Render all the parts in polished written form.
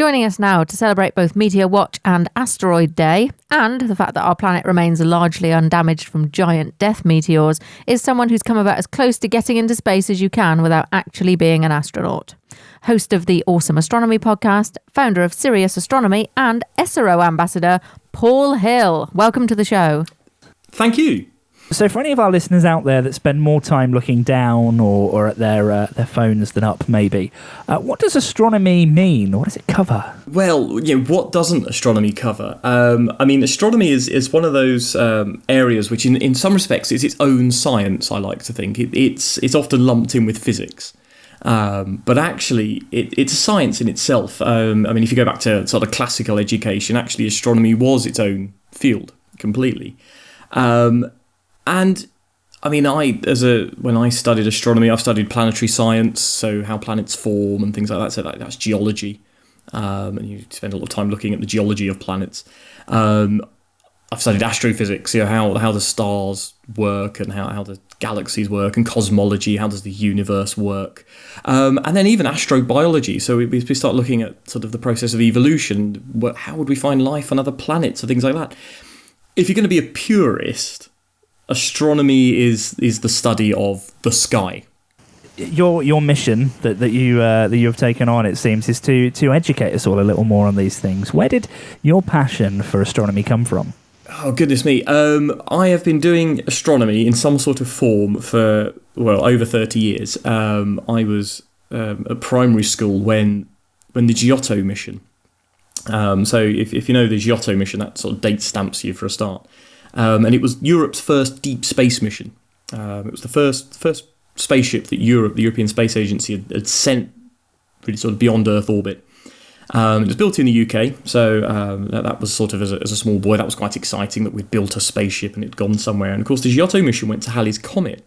Joining us now to celebrate both Meteor Watch and Asteroid Day, and the fact that our planet remains largely undamaged from giant death meteors, is someone who's come about as close to getting into space as you can without actually being an astronaut. Host of the Awesome Astronomy podcast, founder of Sirius Astronomy, and ESA ERO ambassador, Paul Hill. Welcome to the show. Thank you. So for any of our listeners out there that spend more time looking down or at their phones than up, maybe, what does astronomy mean? What does it cover? Well, what doesn't astronomy cover? Astronomy is one of those areas which in some respects is its own science, I like to think. It's often lumped in with physics. But actually, it's a science in itself. If you go back to sort of classical education, actually astronomy was its own field completely. When I studied astronomy, I've studied planetary science, so how planets form and things like that. So that's geology, and you spend a lot of time looking at the geology of planets. I've studied astrophysics, how the stars work and how the galaxies work, and cosmology, how does the universe work, and then even astrobiology. So we start looking at sort of the process of evolution. How would we find life on other planets and things like that? If you're going to be a purist, astronomy is the study of the sky. Your mission that you have taken on, it seems, is to educate us all a little more on these things. Where did your passion for astronomy come from? Oh, goodness me. I have been doing astronomy in some sort of form for, over 30 years. I was at primary school when the Giotto mission. So if you know the Giotto mission, that sort of date stamps you for a start. And it was Europe's first deep space mission. It was the first spaceship that the European Space Agency had sent really sort of beyond Earth orbit. It was built in the UK, so that was sort of, as a small boy, that was quite exciting that we'd built a spaceship and it'd gone somewhere. And of course, the Giotto mission went to Halley's Comet.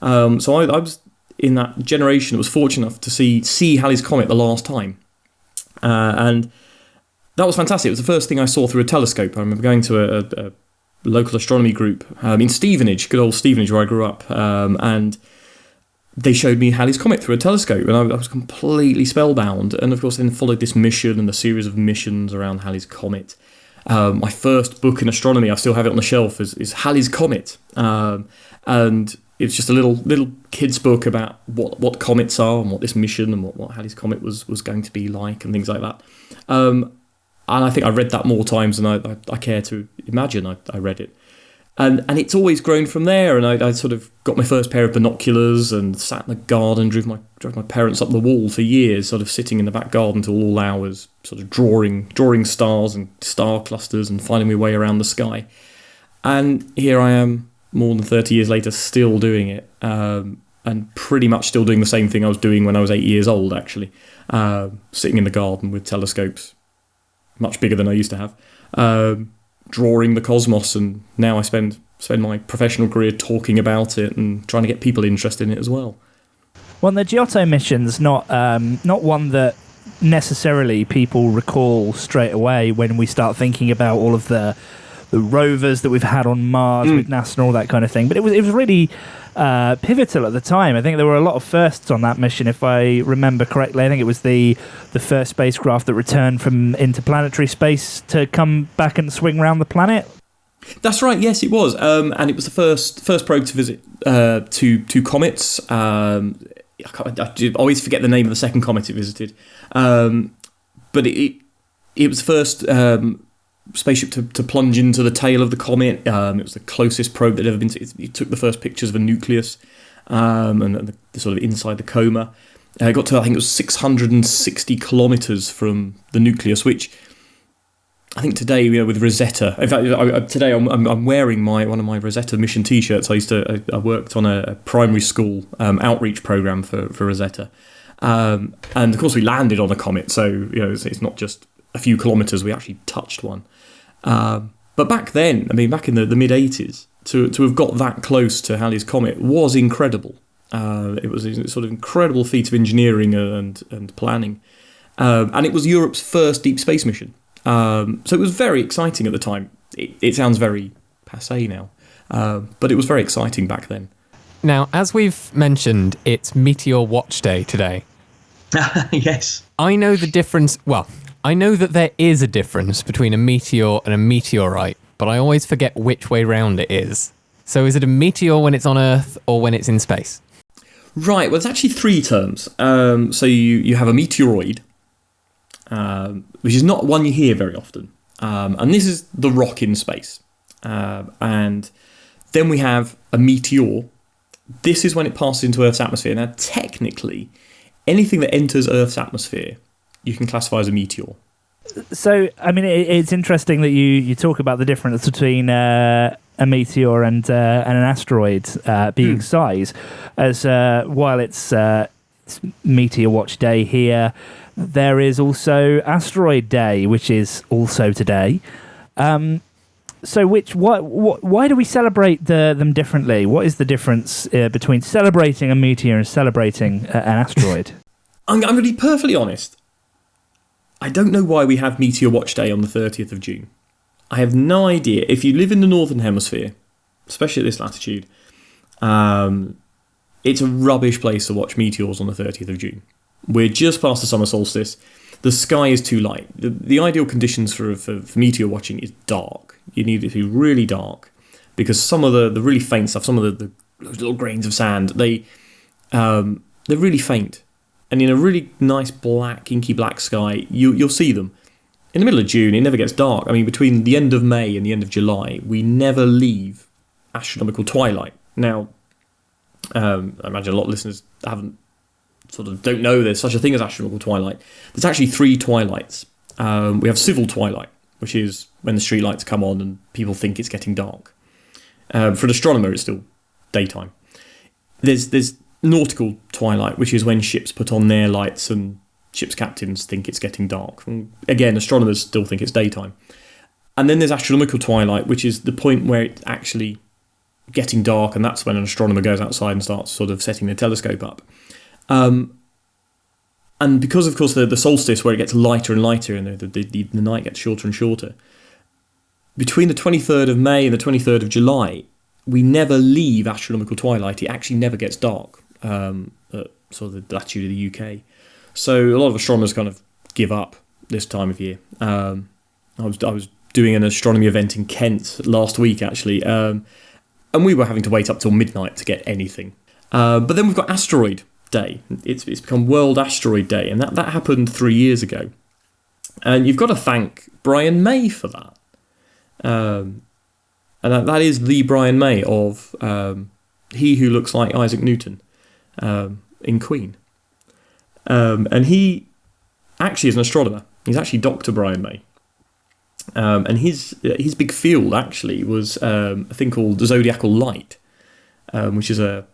So I was in that generation that was fortunate enough to see Halley's Comet the last time. And that was fantastic. It was the first thing I saw through a telescope. I remember going to a local astronomy group in Stevenage, good old Stevenage where I grew up, and they showed me Halley's Comet through a telescope, and I was completely spellbound. And of course then followed this mission and the series of missions around Halley's Comet. My first book in astronomy, I still have it on the shelf, is Halley's Comet, and it's just a little kid's book about what comets are and what this mission and what Halley's Comet was going to be like and things like that. And I think I read that more times than I care to imagine I read it. And it's always grown from there. And I sort of got my first pair of binoculars and sat in the garden, drove my parents up the wall for years, sort of sitting in the back garden till all hours, sort of drawing stars and star clusters and finding my way around the sky. And here I am, more than 30 years later, still doing it. And pretty much still doing the same thing I was doing when I was 8 years old, actually. Sitting in the garden with telescopes, much bigger than I used to have, drawing the cosmos, and now I spend my professional career talking about it and trying to get people interested in it as well. Well, the Giotto mission's not one that necessarily people recall straight away when we start thinking about all of the rovers that we've had on Mars with NASA and all that kind of thing. But it was really pivotal at the time. I think there were a lot of firsts on that mission, if I remember correctly. I think it was the first spacecraft that returned from interplanetary space to come back and swing around the planet. That's right. Yes, it was, and it was the first probe to visit two comets. I always forget the name of the second comet it visited, but it was the first spaceship to plunge into the tail of the comet. It was the closest probe that had ever been. It took the first pictures of a nucleus, and the sort of inside the coma. It got to, I think it was 660 kilometres from the nucleus, which I think today, with Rosetta. In fact, today I'm wearing one of my Rosetta mission T-shirts. I worked on a primary school outreach program for Rosetta, and of course we landed on a comet. So it's not just a few kilometres. We actually touched one. But back then, back in the mid 80s, to have got that close to Halley's Comet was incredible. It was a sort of incredible feat of engineering and planning, and it was Europe's first deep space mission. So it was very exciting at the time. It sounds very passé now, but it was very exciting back then. Now, as we've mentioned, it's Meteor Watch Day today. Yes. I know the difference. Well, I know that there is a difference between a meteor and a meteorite, but I always forget which way round it is. So is it a meteor when it's on Earth or when it's in space? Right, well, there's actually three terms. So you have a meteoroid, which is not one you hear very often. And this is the rock in space. And then we have a meteor. This is when it passes into Earth's atmosphere. Now, technically, anything that enters Earth's atmosphere, you can classify as a meteor. So, I mean, it's interesting that you talk about the difference between a meteor and an asteroid being size. As while it's Meteor Watch Day here, there is also Asteroid Day, which is also today. So, why do we celebrate them differently? What is the difference between celebrating a meteor and celebrating an asteroid? I'm going to be perfectly honest. I don't know why we have Meteor Watch Day on the 30th of June. I have no idea. If you live in the Northern Hemisphere, especially at this latitude, it's a rubbish place to watch meteors on the 30th of June. We're just past the summer solstice. The sky is too light. The ideal conditions for meteor watching is dark. You need it to be really dark because some of the really faint stuff, some of those little grains of sand, they're really faint. And in a really nice black, inky black sky, you'll see them. In the middle of June, it never gets dark. I mean, between the end of May and the end of July, we never leave astronomical twilight. Now, I imagine a lot of listeners don't know there's such a thing as astronomical twilight. There's actually three twilights. We have civil twilight, which is when the streetlights come on and people think it's getting dark. For an astronomer, it's still daytime. There's nautical twilight, which is when ships put on their lights and ship's captains think it's getting dark. And again, astronomers still think it's daytime. And then there's astronomical twilight, which is the point where it's actually getting dark, and that's when an astronomer goes outside and starts sort of setting their telescope up. And because, of course, the solstice, where it gets lighter and lighter and the night gets shorter and shorter, between the 23rd of May and the 23rd of July, we never leave astronomical twilight. It actually never gets dark. At sort of the latitude of the UK. So a lot of astronomers kind of give up this time of year. I was doing an astronomy event in Kent last week, actually, and we were having to wait up till midnight to get anything. But then we've got Asteroid Day. It's become World Asteroid Day, and that happened 3 years ago. And you've got to thank Brian May for that. And that is the Brian May of He Who Looks Like Isaac Newton. In Queen. And he actually is an astronomer. He's actually Dr. Brian May. And his big field actually was a thing called the zodiacal light, which is a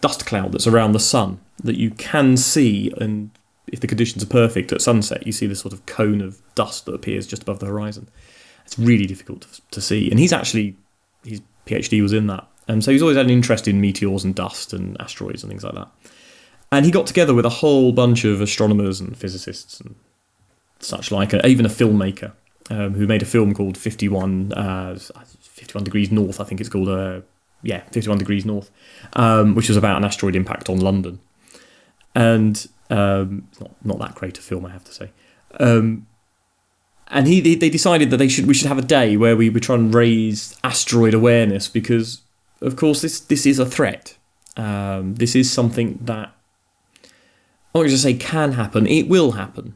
dust cloud that's around the sun that you can see, and if the conditions are perfect at sunset, you see this sort of cone of dust that appears just above the horizon. It's really difficult to see. And his PhD was in that. So he's always had an interest in meteors and dust and asteroids and things like that. And he got together with a whole bunch of astronomers and physicists and such like, even a filmmaker who made a film called 51 Degrees North, I think it's called. 51 Degrees North, which was about an asteroid impact on London. And it's not that great a film, I have to say. And they decided that we should have a day where we would try and raise asteroid awareness because, of course, this is a threat. This is something that, I'm not going to say can happen, it will happen.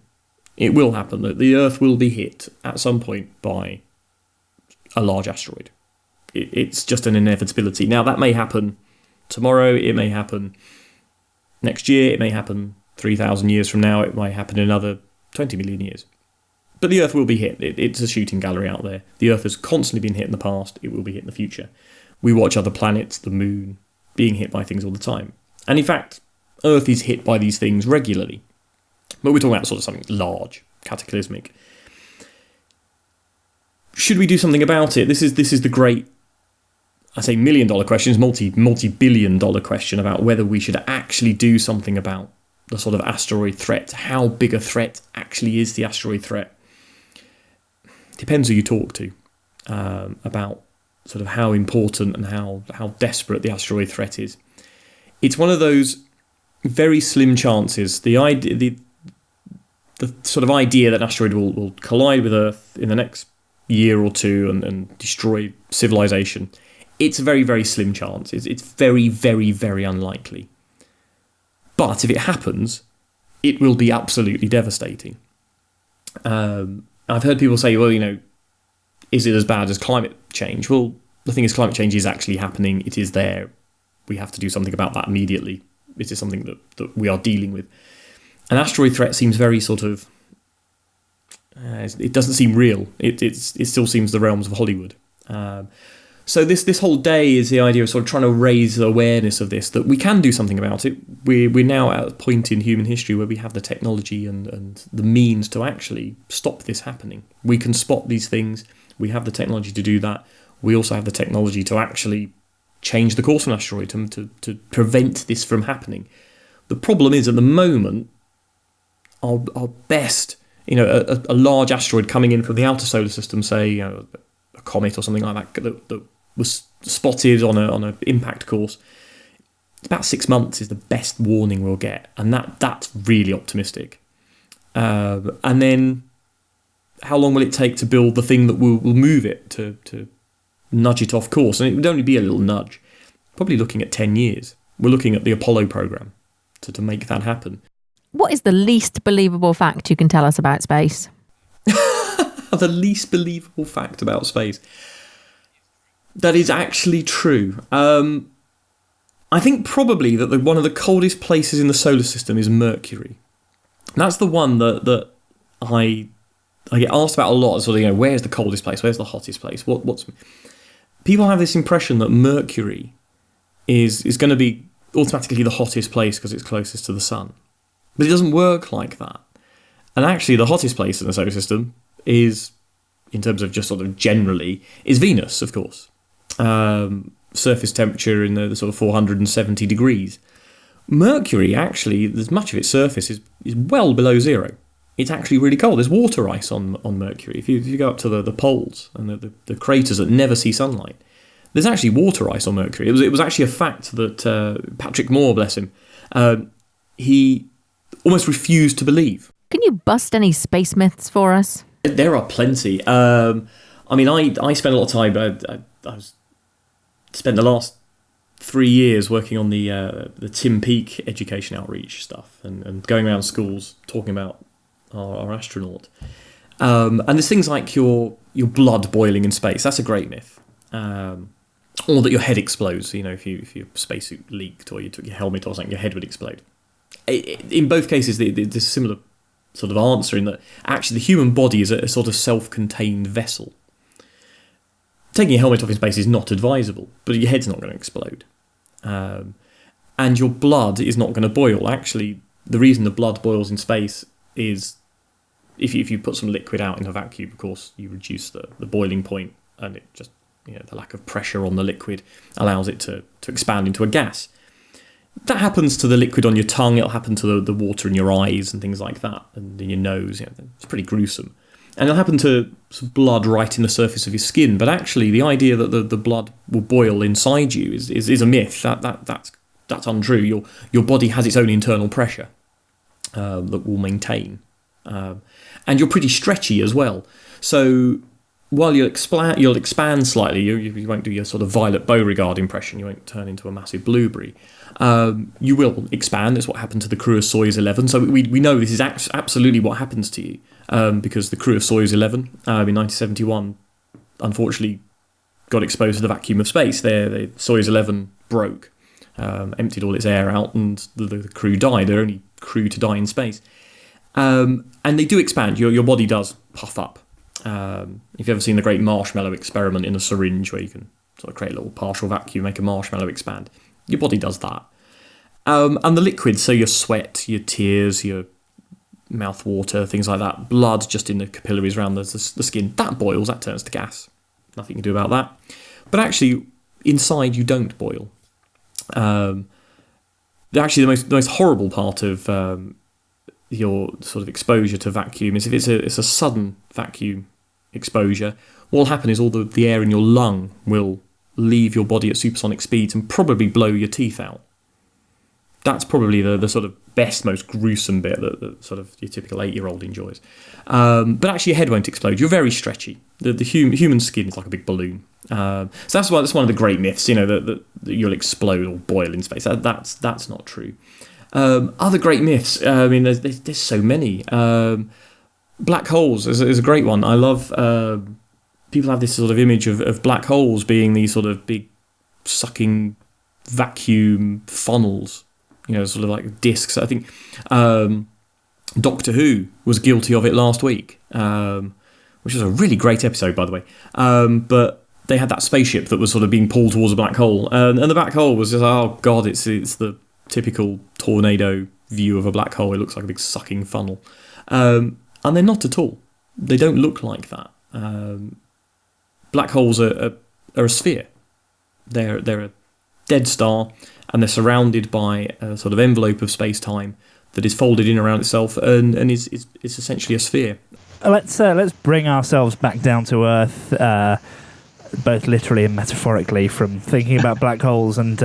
It will happen, that the Earth will be hit at some point by a large asteroid. It's just an inevitability. Now, that may happen tomorrow, it may happen next year, it may happen 3,000 years from now, it might happen in another 20 million years. But the Earth will be hit. It's a shooting gallery out there. The Earth has constantly been hit in the past, it will be hit in the future. We watch other planets, the moon, being hit by things all the time. And in fact, Earth is hit by these things regularly. But we're talking about sort of something large, cataclysmic. Should we do something about it? This is the great, I say $1 million question, it's multi-billion dollar question about whether we should actually do something about the sort of asteroid threat. How big a threat actually is the asteroid threat? Depends who you talk to about sort of how important and how desperate the asteroid threat is. It's one of those very slim chances. The the sort of idea that an asteroid will collide with Earth in the next year or two and destroy civilization, it's a very, very slim chance. It's very, very, very unlikely. But if it happens, it will be absolutely devastating. I've heard people say, well, is it as bad as climate change? Well, the thing is, climate change is actually happening. It is there. We have to do something about that immediately. It is something that we are dealing with. An asteroid threat seems very sort of... it doesn't seem real. It still seems the realms of Hollywood. So this whole day is the idea of sort of trying to raise the awareness of this, that we can do something about it. We're now at a point in human history where we have the technology and the means to actually stop this happening. We can spot these things. We have the technology to do that. We also have the technology to actually change the course of an asteroid to prevent this from happening. The problem is, at the moment, our best, a large asteroid coming in from the outer solar system, say, a comet or something like that was spotted on an impact course, about 6 months is the best warning we'll get, and that's really optimistic. And then, how long will it take to build the thing that will move it to nudge it off course? And it would only be a little nudge. Probably looking at 10 years. We're looking at the Apollo program to make that happen. What is the least believable fact you can tell us about space? The least believable fact about space that is actually true. I think probably that one of the coldest places in the solar system is Mercury. And that's the one that I get asked about a lot. Sort of, where's the coldest place? Where's the hottest place? What's people have this impression that Mercury is going to be automatically the hottest place because it's closest to the sun, but it doesn't work like that. And actually, the hottest place in the solar system is, in terms of just sort of generally, is Venus, of course. Surface temperature in the sort of 470 degrees. Mercury, actually, there's much of its surface is well below zero. It's actually really cold. There's water ice on Mercury. If you go up to the poles and the craters that never see sunlight, there's actually water ice on Mercury. It was actually a fact that Patrick Moore, bless him, he almost refused to believe. Can you bust any space myths for us? There are plenty. I spent a lot of time. I spent the last 3 years working on the Tim Peake education outreach stuff and going around schools talking about our astronaut. And there's things like your blood boiling in space. That's a great myth. Or that your head explodes. If your spacesuit leaked or you took your helmet or something, your head would explode. In both cases, there's a similar sort of answer in that actually the human body is a sort of self-contained vessel. Taking your helmet off in space is not advisable, but your head's not going to explode. And your blood is not going to boil. Actually, the reason the blood boils in space is if you put some liquid out in a vacuum, of course, you reduce the boiling point, and it just, the lack of pressure on the liquid allows it to expand into a gas. That happens to the liquid on your tongue. It'll happen to the water in your eyes and things like that, and in your nose. It's pretty gruesome. And it'll happen to some blood right in the surface of your skin. But actually, the idea that the blood will boil inside you is a myth. That's untrue. Your body has its own internal pressure that will maintain. And you're pretty stretchy as well. So while you'll expand slightly, you won't do your sort of Violet Beauregard impression. You won't turn into a massive blueberry. You will expand. That's what happened to the crew of Soyuz 11. So we know this is absolutely what happens to you, because the crew of Soyuz 11 in 1971 unfortunately got exposed to the vacuum of space. Soyuz 11 broke, emptied all its air out, and the crew died. They're only crew to die in space. And they do expand. Your body does puff up. If you've ever seen the great marshmallow experiment in a syringe where you can sort of create a little partial vacuum, make a marshmallow expand, your body does that. And the liquids, so your sweat, your tears, your mouth water, things like that, blood just in the capillaries around the skin, that boils, that turns to gas. Nothing you can do about that. But actually, inside you don't boil. Actually, the most horrible part of your sort of exposure to vacuum is if it's a sudden vacuum exposure, what will happen is all the air in your lung will leave your body at supersonic speeds and probably blow your teeth out. That's probably the sort of best, most gruesome bit that sort of your typical 8-year-old enjoys. But actually, your head won't explode. You're very stretchy. The human skin is like a big balloon. So that's one of the great myths, that you'll explode or boil in space. That's not true. Other great myths. There's so many. Black holes is a great one. I love. People have this sort of image of black holes being these sort of big sucking vacuum funnels. Sort of like discs. I think Doctor Who was guilty of it last week, which was a really great episode, by the way. But they had that spaceship that was sort of being pulled towards a black hole, and the black hole was just, oh god, it's the typical tornado view of a black hole. It looks like a big sucking funnel, and they're not at all. They don't look like that. Black holes are a sphere. They're a dead star, and they're surrounded by a sort of envelope of space-time that is folded in around itself and is essentially a sphere. Let's bring ourselves back down to Earth, both literally and metaphorically, from thinking about black holes and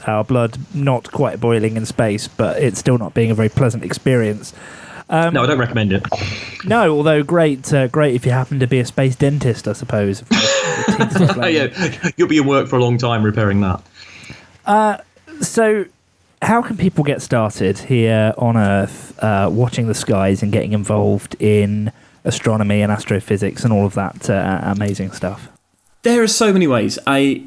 our blood not quite boiling in space, but it still not being a very pleasant experience. No, I don't recommend it. No, although great if you happen to be a space dentist, I suppose. Yeah, you'll be in work for a long time repairing that. So, how can people get started here on Earth, watching the skies and getting involved in astronomy and astrophysics and all of that amazing stuff? There are so many ways. You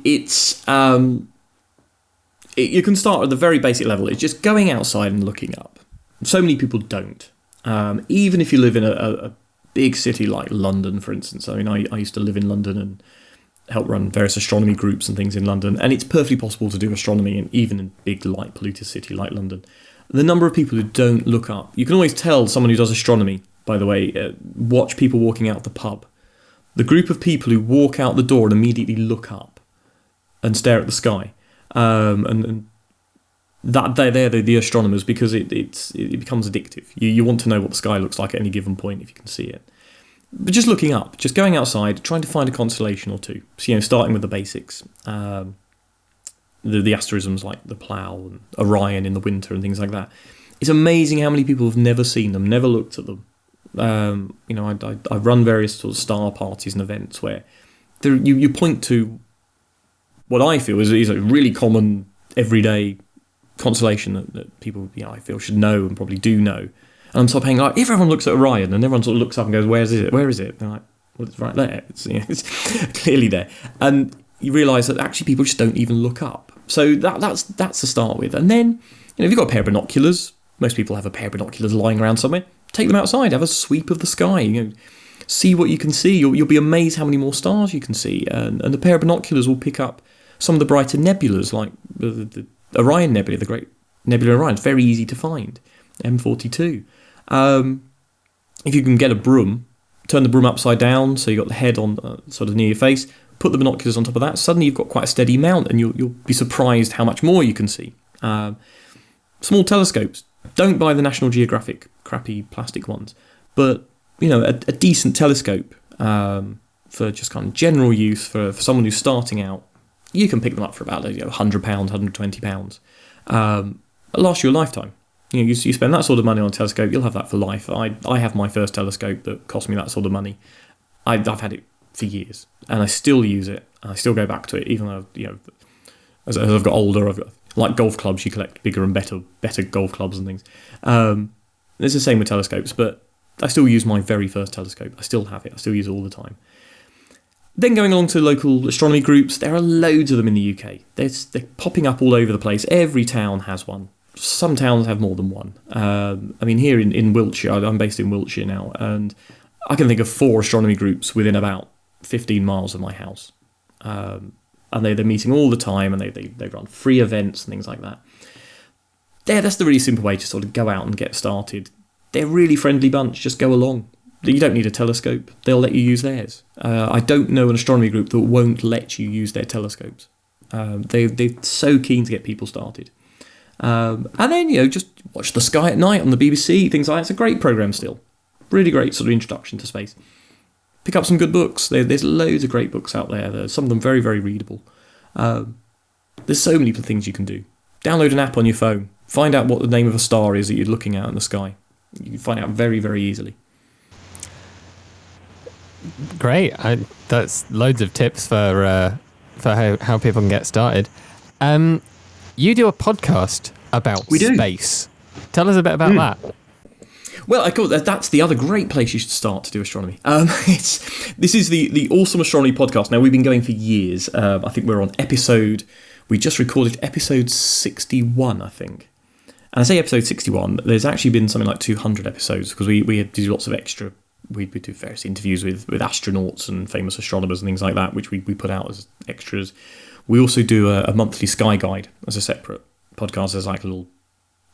can start at the very basic level. It's just going outside and looking up. So many people don't. Even if you live in a big city like London, for instance. I used to live in London and help run various astronomy groups and things in London, and it's perfectly possible to do astronomy even in a big light polluted city like London. The number of people who don't look up, you can always tell someone who does astronomy, by the way. Watch people walking out the pub. The group of people who walk out the door and immediately look up and stare at the sky, and that they're the astronomers, because it becomes addictive. You want to know what the sky looks like at any given point if you can see it. But just looking up, just going outside, trying to find a constellation or two. So, starting with the basics. The asterisms like the Plough and Orion in the winter and things like that. It's amazing how many people have never seen them, never looked at them. I run various sort of star parties and events where you point to what I feel is a really common, everyday constellation that people, I feel, should know and probably do know. And I'm sort of like, if everyone looks at Orion and everyone sort of looks up and goes, where is it? They're like, well, it's right there. It's clearly there. And you realise that actually people just don't even look up. So that's to start with. And then, if you've got a pair of binoculars, most people have a pair of binoculars lying around somewhere, take them outside, have a sweep of the sky, see what you can see. You'll be amazed how many more stars you can see. And the pair of binoculars will pick up some of the brighter nebulas, like the Orion Nebula, the Great Nebula Orion. It's very easy to find, M42. If you can get a broom, turn the broom upside down so you've got the head on sort of near your face, put the binoculars on top of that, suddenly you've got quite a steady mount, and you'll be surprised how much more you can see. Small telescopes. Don't buy the National Geographic crappy plastic ones, but a decent telescope for just kind of general use for someone who's starting out. You can pick them up for about £100, £120. It'll last you a lifetime. You spend that sort of money on a telescope, you'll have that for life. I have my first telescope that cost me that sort of money. I've had it for years, and I still use it. I still go back to it, even though as I've got older, I've got, like golf clubs. You collect bigger and better golf clubs and things. It's the same with telescopes, but I still use my very first telescope. I still have it. I still use it all the time. Then going along to local astronomy groups, there are loads of them in the UK. They're popping up all over the place. Every town has one. Some towns have more than one. Here in Wiltshire, I'm based in Wiltshire now, and I can think of 4 astronomy groups within about 15 miles of my house. And they're meeting all the time, and they run free events and things like that. That's the really simple way to sort of go out and get started. They're a really friendly bunch. Just go along. You don't need a telescope. They'll let you use theirs. I don't know an astronomy group that won't let you use their telescopes. They're so keen to get people started. And then, just watch the sky at night on the BBC, things like that. It's a great programme still. Really great sort of introduction to space. Pick up some good books. There's loads of great books out there. Some of them very, very readable. There's so many things you can do. Download an app on your phone. find out what the name of a star is that you're looking at in the sky. You can find out very, very easily. Great. That's loads of tips for how people can get started. You do a podcast about space. Tell us a bit about that. Well, that's the other great place you should start to do astronomy. This is the Awesome Astronomy Podcast. Now, we've been going for years. I think we're on we just recorded episode 61, I think. And I say episode 61, there's actually been something like 200 episodes, because we do lots of extra. We do various interviews with astronauts and famous astronomers and things like that, which we put out as extras. We also do a monthly sky guide as a separate podcast. There's like a little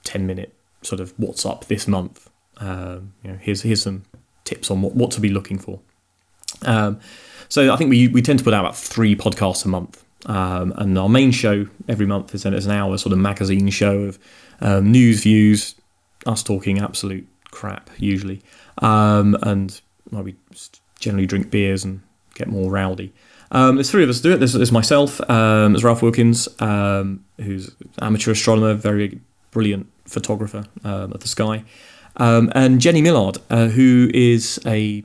10-minute sort of what's up this month. Here's some tips on what to be looking for. So I think we tend to put out about 3 podcasts a month. And our main show every month is an hour sort of magazine show of news, views, us talking absolute crap usually. And we generally drink beers and get more rowdy. There's 3 of us do it. There's myself, there's Ralph Wilkins, who's an amateur astronomer, very brilliant photographer of the sky, and Jenny Millard, who is a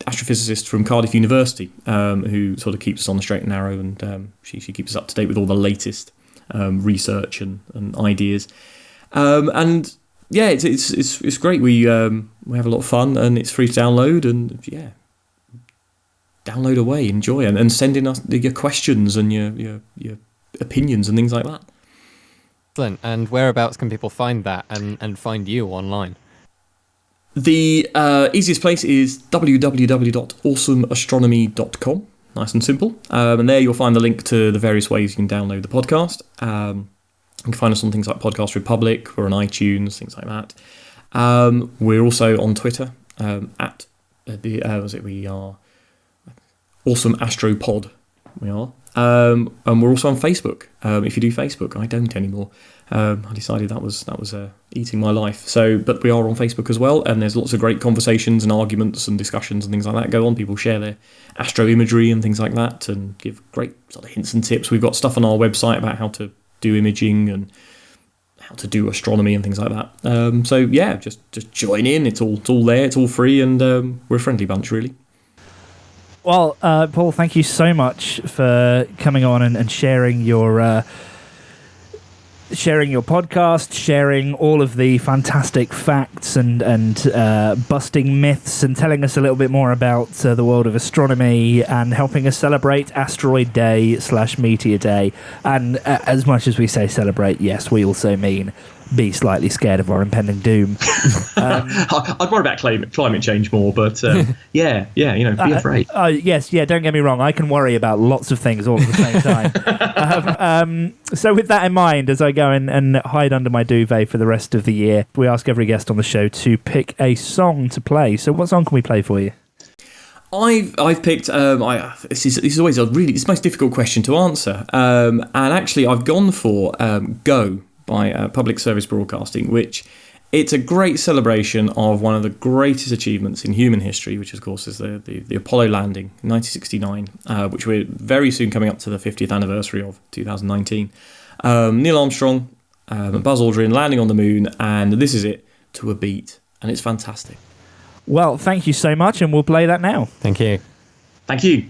astrophysicist from Cardiff University, who sort of keeps us on the straight and narrow, and she keeps us up to date with all the latest research and ideas. And yeah, it's great. We have a lot of fun, and it's free to download, and yeah, download away, enjoy, and send in us your questions and your opinions and things like that. Excellent. And whereabouts can people find that and find you online? The easiest place is www.awesomeastronomy.com. Nice and simple. And there you'll find the link to the various ways you can download the podcast. You can find us on things like Podcast Republic, or on iTunes, things like that. We're also on Twitter at we are Awesome Astropod. We are. And we're also on Facebook. If you do Facebook, I don't anymore. I decided that was eating my life. But we are on Facebook as well, and there's lots of great conversations and arguments and discussions and things like that go on. People share their astro imagery and things like that, and give great sort of hints and tips. We've got stuff on our website about how to do imaging and how to do astronomy and things like that. So yeah, just join in. It's all there. It's all free, and we're a friendly bunch, really. Well, Paul, thank you so much for coming on and sharing your podcast, sharing all of the fantastic facts and busting myths, and telling us a little bit more about the world of astronomy, and helping us celebrate Asteroid Day / Meteor Day. And as much as we say celebrate, yes, we also mean be slightly scared of our impending doom. I'd worry about climate change more, but be afraid. Yes, don't get me wrong. I can worry about lots of things all at the same time. So with that in mind, as I go and hide under my duvet for the rest of the year, we ask every guest on the show to pick a song to play. So what song can we play for you? I've picked. This is always it's the most difficult question to answer. And actually, I've gone for "Go" by Public Service Broadcasting, which it's a great celebration of one of the greatest achievements in human history, which of course is the Apollo landing in 1969, which we're very soon coming up to the 50th anniversary of 2019. Neil Armstrong and Buzz Aldrin landing on the moon, and this is it to a beat, and it's fantastic. Well, thank you so much, and we'll play that now. Thank you. Thank you.